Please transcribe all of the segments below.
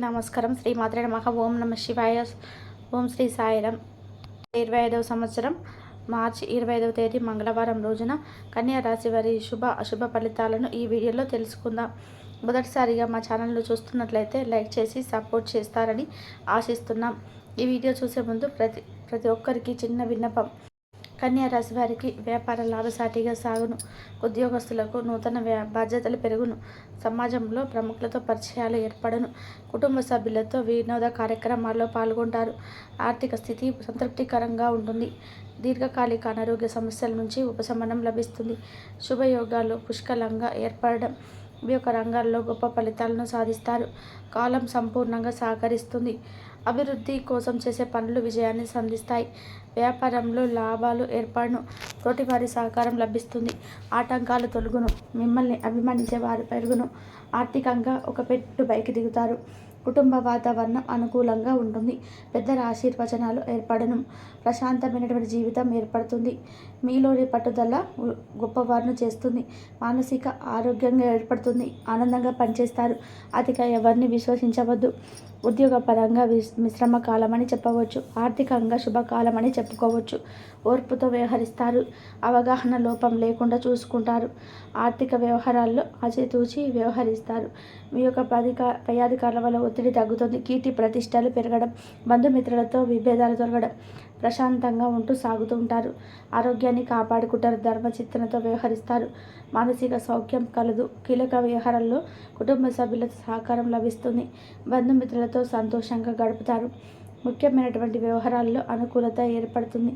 నమస్కారం. శ్రీ మాత్రే నమః. ఓం నమ శివాయ. ఓం శ్రీ సాయిరాం. 25వ సంవత్సరం మార్చి 25వ తేదీ మంగళవారం రోజున కన్యా రాశి వారి శుభ అశుభ ఫలితాలను ఈ వీడియోలో తెలుసుకుందాం. మొదటిసారిగా మా ఛానల్ను చూస్తున్నట్లయితే లైక్ చేసి సపోర్ట్ చేస్తారని ఆశిస్తున్నాం. ఈ వీడియో చూసే ముందు ప్రతి ఒక్కరికి చిన్న విన్నపం. కన్యా రాశి వారికి వ్యాపార లాభసాటిగా సాగును. ఉద్యోగస్తులకు నూతన బాధ్యతలు పెరుగును. సమాజంలో ప్రముఖులతో పరిచయాలు ఏర్పడను. కుటుంబ సభ్యులతో వినోద కార్యక్రమాల్లో పాల్గొంటారు. ఆర్థిక స్థితి సంతృప్తికరంగా ఉంటుంది. దీర్ఘకాలిక అనారోగ్య సమస్యల నుంచి ఉపశమనం లభిస్తుంది. శుభయోగాలు పుష్కలంగా ఏర్పడడం. మీ యొక్క రంగాల్లో గొప్ప ఫలితాలను సాధిస్తారు. కాలం సంపూర్ణంగా సహకరిస్తుంది. అభివృద్ధి కోసం చేసే పనులు విజయాన్ని సంధిస్తాయి. వ్యాపారంలో లాభాలు ఏర్పడను. తోటివారి సహకారం లభిస్తుంది. ఆటంకాలు తొలగును. మిమ్మల్ని అభిమానించే వారు పెరుగును. ఆర్థికంగా ఒక పెట్టుబడికి దిగుతారు. కుటుంబ వాతావరణం అనుకూలంగా ఉంటుంది. పెద్దల ఆశీర్వచనాలు ఏర్పడను. ప్రశాంతమైనటువంటి జీవితం ఏర్పడుతుంది. మీలోని పట్టుదల గొప్పవారిని చేస్తుంది. మానసిక ఆరోగ్యంగా ఏర్పడుతుంది. ఆనందంగా పనిచేస్తారు. అతిగా ఎవరిని విశ్వసించవద్దు. ఉద్యోగపరంగా మిశ్రమ కాలమని చెప్పవచ్చు. ఆర్థికంగా శుభకాలమని చెప్పుకోవచ్చు. ఓర్పుతో వ్యవహరిస్తారు. అవగాహన లోపం లేకుండా చూసుకుంటారు. ఆర్థిక వ్యవహారాల్లో ఆచితూచి వ్యవహరిస్తారు. మీ యొక్క పై అధికారుల వల్ల ఒత్తిడి తగ్గుతుంది. కీర్తి ప్రతిష్టలు పెరగడం. బంధుమిత్రులతో విభేదాలు తొలగడం. ప్రశాంతంగా ఉంటూ సాగుతూ ఉంటారు. ఆరోగ్యాన్ని కాపాడుకుంటారు. ధర్మచిత్తనతో వ్యవహరిస్తారు. మానసిక సౌఖ్యం కలదు. కీలక వ్యవహారాల్లో కుటుంబ సభ్యులతో సహకారం లభిస్తుంది. బంధుమిత్రులతో సంతోషంగా గడుపుతారు. ముఖ్యమైనటువంటి వ్యవహారాల్లో అనుకూలత ఏర్పడుతుంది.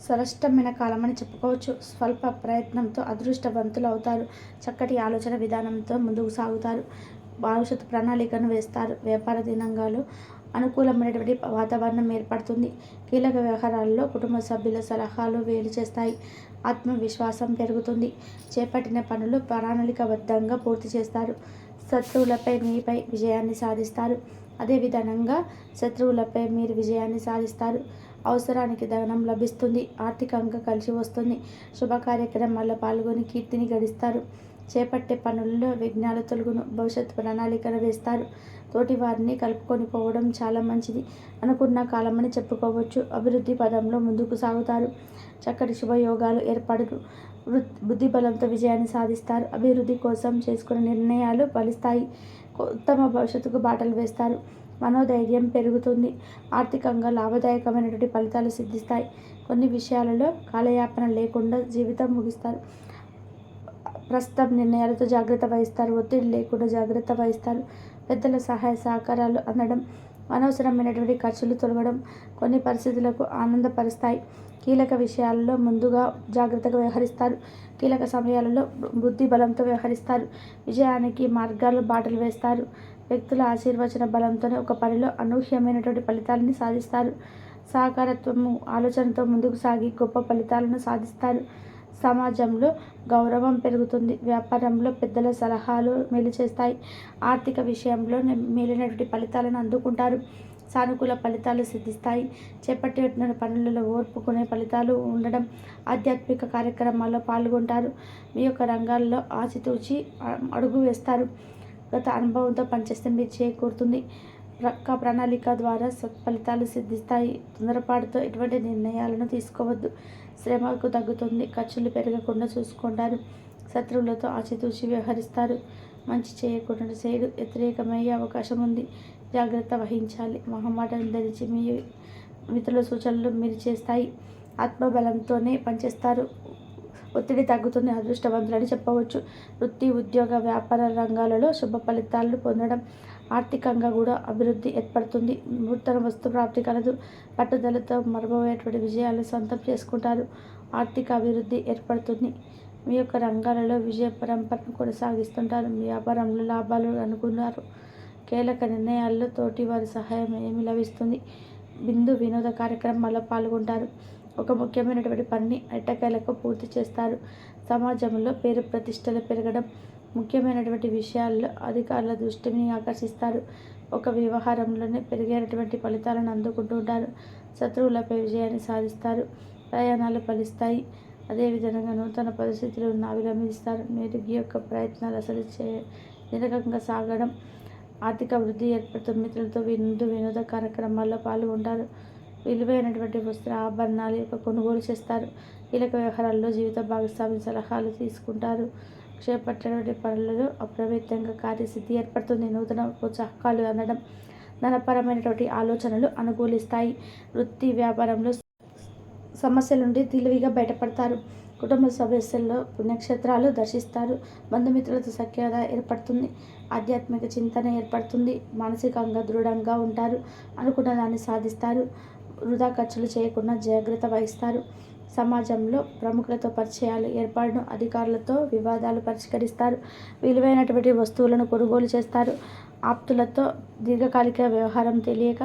శ్రేష్టమైన కాలమని చెప్పుకోవచ్చు. స్వల్ప ప్రయత్నంతో అదృష్టవంతులు అవుతారు. చక్కటి ఆలోచన విధానంతో ముందుకు సాగుతారు. భవిష్యత్తు ప్రణాళికను వేస్తారు. వ్యాపార దినంగాలు అనుకూలమైనటువంటి వాతావరణం ఏర్పడుతుంది. కీలక వ్యవహారాల్లో కుటుంబ సభ్యుల సలహాలు వేలు చేస్తాయి. ఆత్మవిశ్వాసం పెరుగుతుంది. చేపట్టిన పనులు ప్రణాళికబద్ధంగా పూర్తి చేస్తారు. శత్రువులపై మీపై విజయాన్ని సాధిస్తారు. అదేవిధంగా శత్రువులపై మీరు విజయాన్ని సాధిస్తారు. అవసరానికి ధనం లభిస్తుంది. ఆర్థికంగా కలిసి వస్తుంది. శుభ కార్యక్రమాల్లో పాల్గొని కీర్తిని గడిస్తారు. చేపట్టే పనుల్లో విఘ్నాలు తొలగును. భవిష్యత్తు ప్రణాళికను వేస్తారు. తోటి వారిని కలుపుకొని పోవడం చాలా మంచిది. అనుకున్న కాలమని చెప్పుకోవచ్చు. అభివృద్ధి పదంలో ముందుకు సాగుతారు. చక్కటి శుభయోగాలు ఏర్పడును. బుద్ధి బలంతో విజయాన్ని సాధిస్తారు. అభివృద్ధి కోసం చేసుకునే నిర్ణయాలు ఫలిస్తాయి. ఉత్తమ భవిష్యత్తుకు బాటలు వేస్తారు. మనోధైర్యం పెరుగుతుంది. ఆర్థికంగా లాభదాయకమైనటువంటి ఫలితాలు సిద్ధిస్తాయి. కొన్ని విషయాలలో కాలయాపన లేకుండా జీవితం ముగిస్తారు. ప్రస్తుతం నిర్ణయాలతో జాగ్రత్త వహిస్తారు. ఒత్తిడి లేకుండా జాగ్రత్త వహిస్తారు. పెద్దల సహాయ సహకారాలు అందడం. అనవసరమైనటువంటి ఖర్చులు తొలగడం కొన్ని పరిస్థితులకు ఆనందపరుస్తాయి. కీలక విషయాల్లో ముందుగా జాగ్రత్తగా వ్యవహరిస్తారు. కీలక సమయాలలో బుద్ధి బలంతో వ్యవహరిస్తారు. విజయానికి మార్గాలు బాటలు వేస్తారు. వ్యక్తుల ఆశీర్వచన బలంతోనే ఒక పనిలో అనూహ్యమైనటువంటి ఫలితాలని సాధిస్తారు. సహకారత్వము ఆలోచనతో ముందుకు సాగి గొప్ప ఫలితాలను సాధిస్తారు. సమాజంలో గౌరవం పెరుగుతుంది. వ్యాపారంలో పెద్దల సలహాలు మేలు చేస్తాయి. ఆర్థిక విషయంలో మేలైనటువంటి ఫలితాలను అందుకుంటారు. సానుకూల ఫలితాలు సిద్ధిస్తాయి. చేపట్టిన పనులలో ఓర్పుకునే ఫలితాలు ఉండడం. ఆధ్యాత్మిక కార్యక్రమాల్లో పాల్గొంటారు. మీ యొక్క రంగాల్లో ఆచితూచి అడుగు వేస్తారు. గత అనుభవంతో పనిచేస్తే మీరు చేకూరుతుంది. ప్రక్క ప్రణాళిక ద్వారా సత్ఫలితాలు సిద్ధిస్తాయి. తొందరపాటుతో ఎటువంటి నిర్ణయాలను తీసుకోవద్దు. శ్రమకు తగ్గుతుంది. ఖర్చులు పెరగకుండా చూసుకుంటారు. శత్రువులతో ఆచితూచి వ్యవహరిస్తారు. మంచి చేయకుండా చేయడు వ్యతిరేకమయ్యే అవకాశం ఉంది. జాగ్రత్త వహించాలి. మొహమాటం ధరించి మీ మిత్రుల సూచనలు మీరు చేస్తాయి. ఆత్మబలంతోనే పనిచేస్తారు. ఒత్తిడి తగ్గుతుంది. అదృష్టవంతులని చెప్పవచ్చు. వృత్తి ఉద్యోగ వ్యాపార రంగాలలో శుభ ఫలితాలను పొందడం. ఆర్థికంగా కూడా అభివృద్ధి ఏర్పడుతుంది. నూతన వస్తు ప్రాప్తి కలదు. పట్టుదలతో మరబోయేటువంటి విజయాలను సొంతం చేసుకుంటారు. ఆర్థిక అభివృద్ధి ఏర్పడుతుంది. మీ యొక్క రంగాలలో విజయ పరంపరను కొనసాగిస్తుంటారు. మీ వ్యాపారంలో లాభాలు అనుకున్నారు. కీలక నిర్ణయాల్లో తోటి వారి సహాయం ఏమి లభిస్తుంది. వినోద కార్యక్రమాల్లో పాల్గొంటారు. ఒక ముఖ్యమైనటువంటి పనిని ఎట్టకేలకు పూర్తి చేస్తారు. సమాజంలో పేరు ప్రతిష్టలు పెరగడం. ముఖ్యమైనటువంటి విషయాల్లో అధికారుల దృష్టిని ఆకర్షిస్తారు. ఒక వ్యవహారంలోనే పెరిగేటువంటి ఫలితాలను అందుకుంటూ ఉంటారు. శత్రువులపై విజయాన్ని సాధిస్తారు. ప్రయాణాలు ఫలిస్తాయి. అదేవిధంగా నూతన పరిస్థితులను అభిగమిస్తారు. మీరు ఈ యొక్క ప్రయత్నాలు అసలు నిరకంగా సాగడం. ఆర్థిక వృద్ధి ఏర్పడుతుంది. మిత్రులతో వినోద కార్యక్రమాల్లో పాల్గొంటారు. విలువైనటువంటి వస్త్ర ఆభరణాల యొక్క కొనుగోలు చేస్తారు. కీలక వ్యవహారాల్లో జీవిత భాగస్వామి సలహాలు తీసుకుంటారు. చేపట్టినటువంటి పనులలో అప్రమితంగా కార్యసిద్ధి ఏర్పడుతుంది. నూతన ప్రోత్సాహకాలు అందడం, ధనపరమైనటువంటి ఆలోచనలు అనుకూలిస్తాయి. వృత్తి వ్యాపారంలో సమస్యల నుండి తెలివిగా బయటపడతారు. కుటుంబ సదస్సుల్లో పుణ్యక్షేత్రాలు దర్శిస్తారు. బంధుమిత్రులతో సఖ్యత ఏర్పడుతుంది. ఆధ్యాత్మిక చింతన ఏర్పడుతుంది. మానసికంగా దృఢంగా ఉంటారు. అనుకున్న దాన్ని సాధిస్తారు. వృధా ఖర్చులు చేయకుండా జాగ్రత్త వహిస్తారు. సమాజంలో ప్రముఖులతో పరిచయాలు ఏర్పడను. అధికారులతో వివాదాలు పరిష్కరిస్తారు. విలువైనటువంటి వస్తువులను కొనుగోలు చేస్తారు. ఆప్తులతో దీర్ఘకాలిక వ్యవహారం తెలియక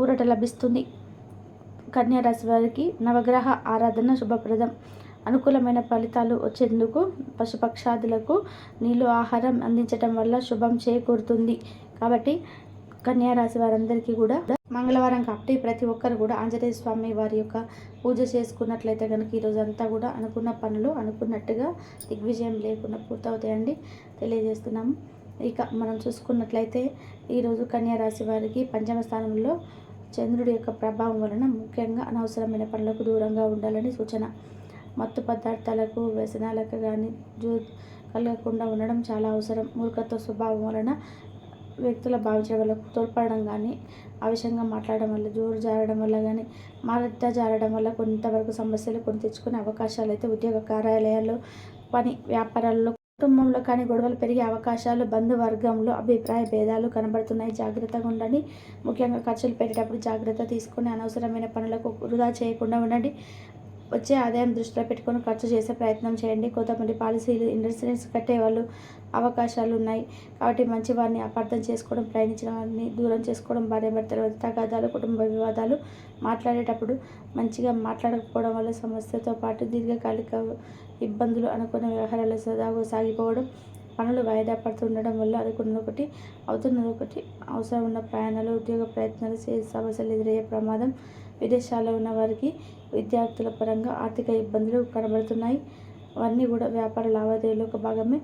ఊరట లభిస్తుంది. కన్యా రాశి వారికి నవగ్రహ ఆరాధన శుభప్రదం. అనుకూలమైన ఫలితాలు వచ్చేందుకు పశుపక్షాదులకు నీళ్లు ఆహారం అందించడం వల్ల శుభం చేకూరుతుంది. కాబట్టి కన్యా రాశి వారందరికీ కూడా మంగళవారం కాబట్టి ప్రతి ఒక్కరు కూడా ఆంజనేయ స్వామి వారి యొక్క పూజ చేసుకున్నట్లయితే కనుక ఈరోజు అంతా కూడా అనుకున్న పనులు అనుకున్నట్టుగా దిగ్విజయం లేకుండా పూర్తవుతాయండి తెలియజేస్తున్నాము. ఇక మనం చూసుకున్నట్లయితే ఈరోజు కన్యా రాశి వారికి పంచమ స్థానంలో చంద్రుడి యొక్క ప్రభావం వలన ముఖ్యంగా అనవసరమైన పనులకు దూరంగా ఉండాలని సూచన. మత్తు పదార్థాలకు వ్యసనాలకు కానీ కలగకుండా ఉండడం చాలా అవసరం. మూర్ఖత్వ స్వభావం వలన వ్యక్తుల భావించడం వల్ల తోడ్పడడం కానీ, ఆవేశంగా మాట్లాడడం వల్ల, జోరు జారడం వల్ల కానీ, మాట జారడం వల్ల కొంతవరకు సమస్యలు కొని తెచ్చుకునే అవకాశాలు అయితే ఉద్యోగ కార్యాలయాల్లో, పని వ్యాపారాల్లో, కుటుంబంలో కానీ గొడవలు పెరిగే అవకాశాలు, బంధువర్గంలో అభిప్రాయ భేదాలు కనబడుతున్నాయి. జాగ్రత్తగా ఉండండి. ముఖ్యంగా ఖర్చులు పెట్టేటప్పుడు జాగ్రత్త తీసుకొని అనవసరమైన పనులకు వృధా చేయకుండా ఉండండి. వచ్చే ఆదాయం దృష్టిలో పెట్టుకొని ఖర్చు చేసే ప్రయత్నం చేయండి. కొంతమంది పాలసీలు ఇన్సూరెన్స్ కట్టే వాళ్ళు అవకాశాలు ఉన్నాయి. కాబట్టి మంచి వారిని అపార్థం చేసుకోవడం, ప్రయాణించిన వారిని దూరం చేసుకోవడం, భార్యాభర్తల మధ్య తగాదాలు, కుటుంబ వివాదాలు, మాట్లాడేటప్పుడు మంచిగా మాట్లాడకపోవడం వల్ల సమస్యతో పాటు దీర్ఘకాలిక ఇబ్బందులు, అనుకున్న వ్యవహారాలు సదాగా సాగిపోవడం, పనులు వాయిదా పడుతుండడం వల్ల అనుకున్నదొకటి అవుతున్నదొకటి, అవసరం ఉన్న ప్రయాణాలు, ఉద్యోగ ప్రయత్నాలు చేసే సమస్యలు ఎదురయ్యే ప్రమాదం, విదేశాల్లో ఉన్న వారికి విద్యార్థుల పరంగా ఆర్థిక ఇబ్బందులు కనబడుతున్నాయి. అవన్నీ కూడా వ్యాపార లావాదేవీలో ఒక భాగమే.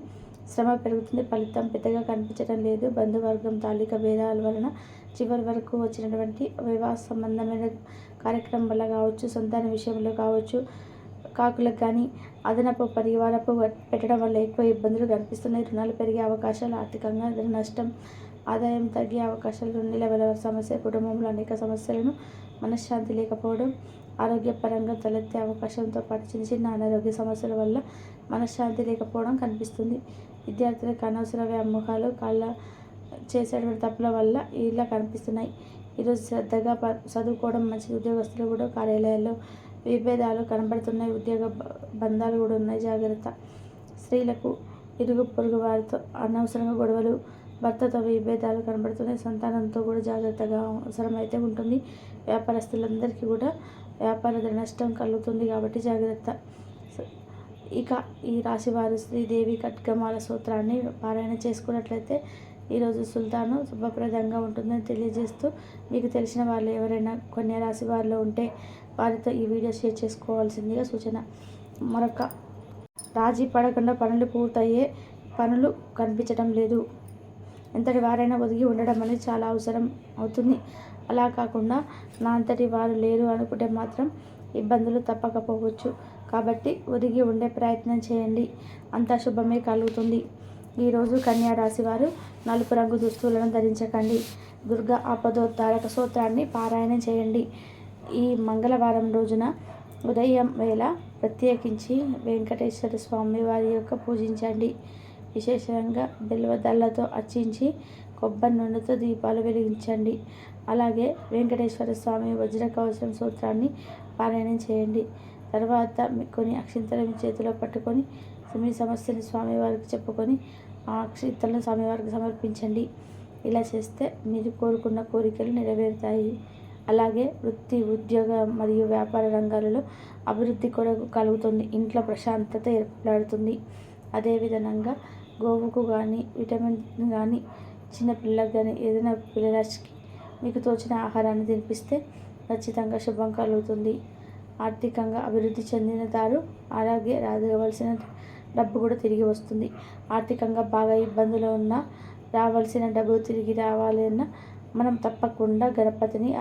శ్రమ పెరుగుతుంది, ఫలితం పెద్దగా కనిపించడం లేదు. బంధువర్గం తాలూకా భేదాల వలన చివరి వరకు వచ్చినటువంటి వివాహ సంబంధమైన కార్యక్రమం వల్ల కావచ్చు, సంతాన విషయంలో కావచ్చు, కాకులకు కానీ అదనపు పరివారపు పెట్టడం వల్ల ఎక్కువ ఇబ్బందులు కనిపిస్తున్నాయి. రుణాలు పెరిగే అవకాశాలు, ఆర్థికంగా నష్టం, ఆదాయం తగ్గే అవకాశాలు, నిలవల సమస్య, కుటుంబంలో అనేక సమస్యలను, మనశ్శాంతి లేకపోవడం, ఆరోగ్యపరంగా తలెత్తే అవకాశంతో పాటు చిన్న చిన్న అనారోగ్య సమస్యల వల్ల మనశ్శాంతి లేకపోవడం కనిపిస్తుంది. విద్యార్థులకు అనవసర వ్యామోహాలు, కాళ్ళ చేసేటువంటి తప్పుల వల్ల ఇలా కనిపిస్తున్నాయి. ఈరోజు శ్రద్ధగా చదువుకోవడం మంచిది. ఉద్యోగస్తులు కూడా కార్యాలయాల్లో విభేదాలు కనబడుతున్నాయి. ఉద్యోగ బంధాలు కూడా ఉన్నాయి, జాగ్రత్త. స్త్రీలకు ఇరుగు పొరుగు వారితో అనవసరంగా గొడవలు, భర్తతో విభేదాలు కనబడుతున్నాయి. సంతానంతో కూడా జాగ్రత్తగా అవసరమైతే ఉంటుంది. వ్యాపారస్తులందరికీ కూడా వ్యాపార నష్టం కలుగుతుంది కాబట్టి జాగ్రత్త. ఇక ఈ రాశివారు శ్రీదేవి ఖడ్గమాల సూత్రాన్ని పారాయణ చేసుకున్నట్లయితే ఈరోజు సుల్తాను శుభప్రదంగా ఉంటుందని తెలియజేస్తూ, మీకు తెలిసిన వాళ్ళు ఎవరైనా కన్యా రాశి వారిలో ఉంటే వారితో ఈ వీడియో షేర్ చేసుకోవాల్సిందిగా సూచన. మరొక రాజీ పడకుండా పనులు పూర్తయ్యే పనులు కనిపించడం లేదు. ఎంతటి వారైనా ఒదిగి ఉండడం అనేది చాలా అవసరం అవుతుంది. అలా కాకుండా నా అంతటి వారు లేరు అనుకుంటే మాత్రం ఇబ్బందులు తప్పకపోవచ్చు. కాబట్టి ఒదిగి ఉండే ప్రయత్నం చేయండి, అంతా శుభమే కలుగుతుంది. ఈరోజు కన్యా రాశి వారు నలుపు రంగు దుస్తులను ధరించకండి. దుర్గా ఆపదోద్ధారక స్తోత్రాన్ని పారాయణం చేయండి. ఈ మంగళవారం రోజున ఉదయం వేళ ప్రత్యేకించి వెంకటేశ్వర స్వామి వారి యొక్క పూజించండి. విశేషంగా బిల్వదళ్ళతో అర్చించి కొబ్బరి నూనెతో దీపాలు వెలిగించండి. అలాగే వెంకటేశ్వర స్వామి వజ్ర కవచం సూత్రాన్ని పారాయణం చేయండి. తర్వాత కొన్ని అక్షింతలు మీ చేతిలో పట్టుకొని మీ సమస్యని స్వామివారికి చెప్పుకొని ఆ అక్షింతలను స్వామివారికి సమర్పించండి. ఇలా చేస్తే మీరు కోరుకున్న కోరికలు నెరవేరుతాయి. అలాగే వృత్తి, ఉద్యోగ మరియు వ్యాపార రంగాలలో అభివృద్ధి కూడా కలుగుతుంది. ఇంట్లో ప్రశాంతత ఏర్పడుతుంది. అదేవిధంగా గోవుకు కానీ, విటమిన్ కానీ, చిన్నపిల్లలకు కానీ, ఏదైనా పిల్లలకి మీకు తోచిన ఆహారాన్ని తినిపిస్తే ఖచ్చితంగా శుభం కలుగుతుంది. ఆర్థికంగా అభివృద్ధి చెందినతారు. అలాగే రావలసిన డబ్బు కూడా తిరిగి వస్తుంది. ఆర్థికంగా బాగా ఇబ్బందులు ఉన్న రావాల్సిన డబ్బు తిరిగి రావాలన్నా మనం తప్పకుండా గణపతిని